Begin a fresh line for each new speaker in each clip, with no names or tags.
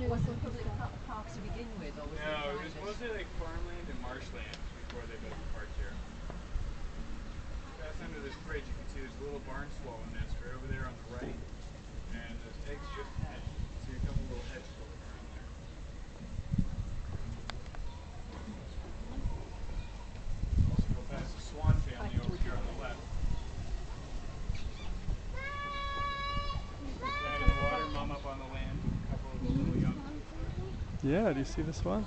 Was it parks to begin with, or was it
No, it was mostly like farmland and marshland before they built the park here. Pass under this bridge, you can see there's a little barn swallow nest right over there on the right, and the eggs just hatched. You can see a couple little heads floating around there. Also go past the swan family over here on the left. Dad in the water, mom up on the land with a couple of the little young.
Yeah, do you see the swan?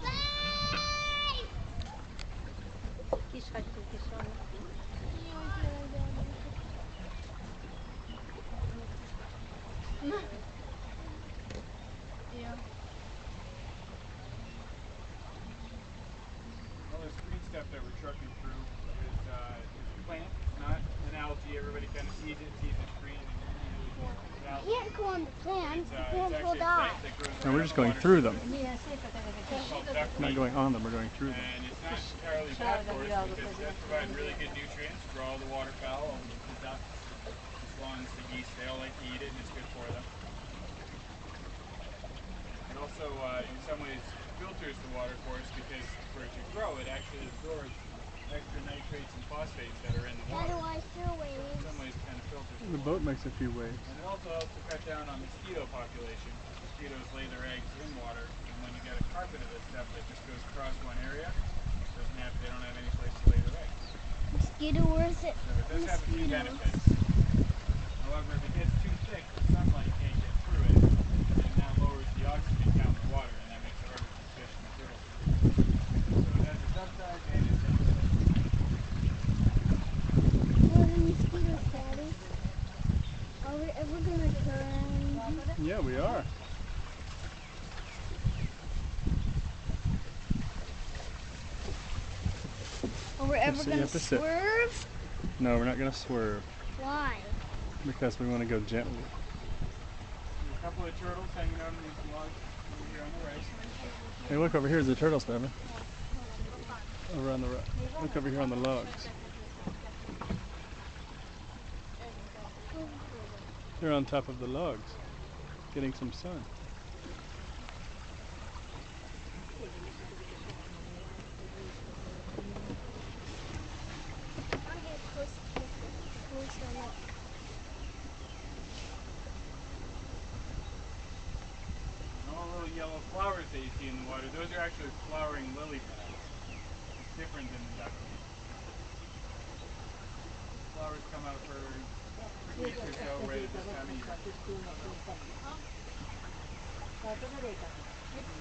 All this green stuff that we're trucking through is a plant, not an algae. Everybody kind of sees it's green and usually thinks it's an algae.
You can't go on the plant.
It's
The
actually
plant
a
will
plant
die.
that grows
No,
right
we're
on
just
the
going
water
through
surface.
them.
It's called duckweed.
Not going on them, we're going through them.
And it's not entirely bad for us because it does provide really good nutrients for all the waterfowl, all the ducks, the swans, the geese. They all like to eat it and it's good for them. It also, in some ways, filters the water for us because for it to grow, it actually absorbs extra nitrates and phosphates that are in the water.
Otherwise, still
So
waves.
in some ways, it kind of filters
The boat makes a few waves.
And it also helps to cut down on mosquito population. Mosquitoes lay their eggs in water, and when you get a carpet of this stuff that just goes across one area, they don't have any place to lay their eggs.
Mosquito, where is it?
So it does have a few benefits. However, if it gets too thick, the sunlight can't get through it, and that lowers the oxygen count in the water, and that makes it harder for fish and turtles. So it has its upside and its downside.
Where are the mosquitoes, Daddy? Are we ever gonna turn?
Yeah, we are.
Are we ever
So you
gonna
have to sit.
swerve?
No, we're not going to swerve
Why?
because we want to go gently.
There's a couple of turtles hanging out on these logs over here on the right.
Hey, look over here, there's a turtle spawner. Over on the right. Look over here on the logs. They're on top of the logs, getting some sun.
And all the little yellow flowers that you see in the water, those are actually flowering lily pads. It's different than the duckweed. Flowers come out for weeks or so right at this time of year.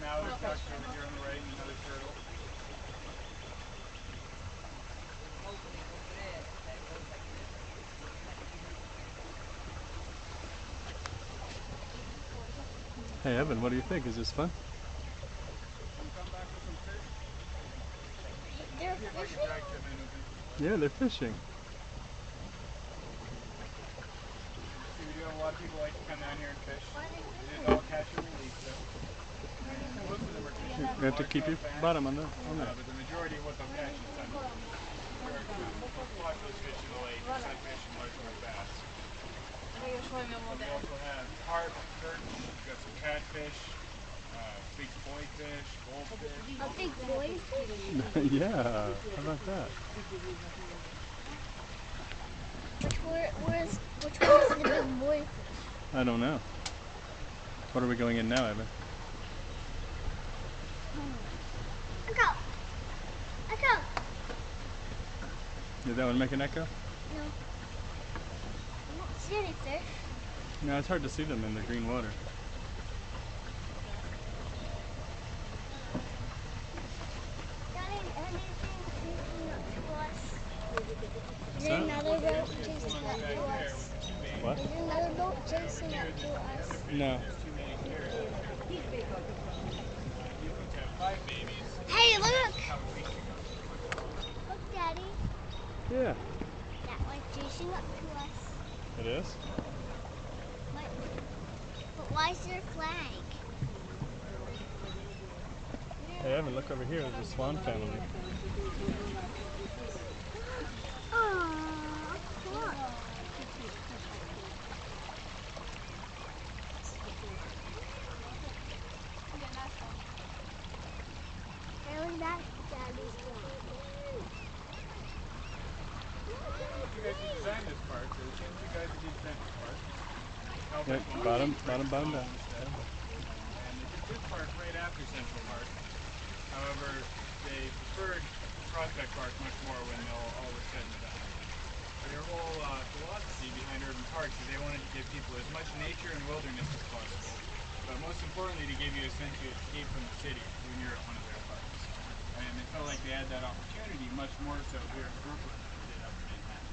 Now there's ducks over here on the right and another turtle.
Hey Evan, what do you think? Is this fun?
Come back with some fish.
They're
See if I can
fishing?
drag them in with me.
Yeah, they're fishing.
See, we do have a lot of people like to come down here and fish. It is all catch and release though. And most of them are fishing.
You have to keep your bottom on that.
But the majority of what they'll catch is salmon. There are two populous fish in the lake, sunfish and largemouth bass. We also have carp, perch, we've got some catfish, big koi fish, goldfish.
A big boy fish?
Yeah, how about that?
Which one is the big boy fish?
I don't know. What are we going in now, Evan?
Echo! Echo!
Did that one make an echo?
No. I don't see any fish.
No, it's hard to see them in the green water.
Daddy, anything chasing up to us? Is
Huh?
there another boat chasing up to us?
What?
Is there another boat chasing up to us?
No.
Hey, look! Look, Daddy.
Yeah.
That one's chasing up to us.
It is?
But why is there a flag?
Hey Evan, look over here. There's a swan family.
Aww, look. that Daddy's one.
You guys who designed this park, or the same two guys that designed this park.
Yep, bottom down.
Instead. And they did this park right after Central Park. However, they preferred Prospect Park much more when all was said and done. Their whole philosophy behind urban parks is they wanted to give people as much nature and wilderness as possible, but most importantly to give you a sense of escape from the city when you're at one of their parks. And they felt like they had that opportunity much more so here in Brooklyn than they did up in Manhattan.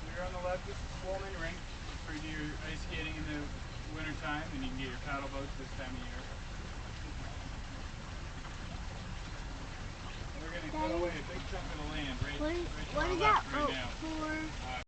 Here on the left is the Swollen Rink for your ice skating in the winter time, and you can get your paddle boats this time of year. We're going to cut away a big chunk of the land right to our left right now.
For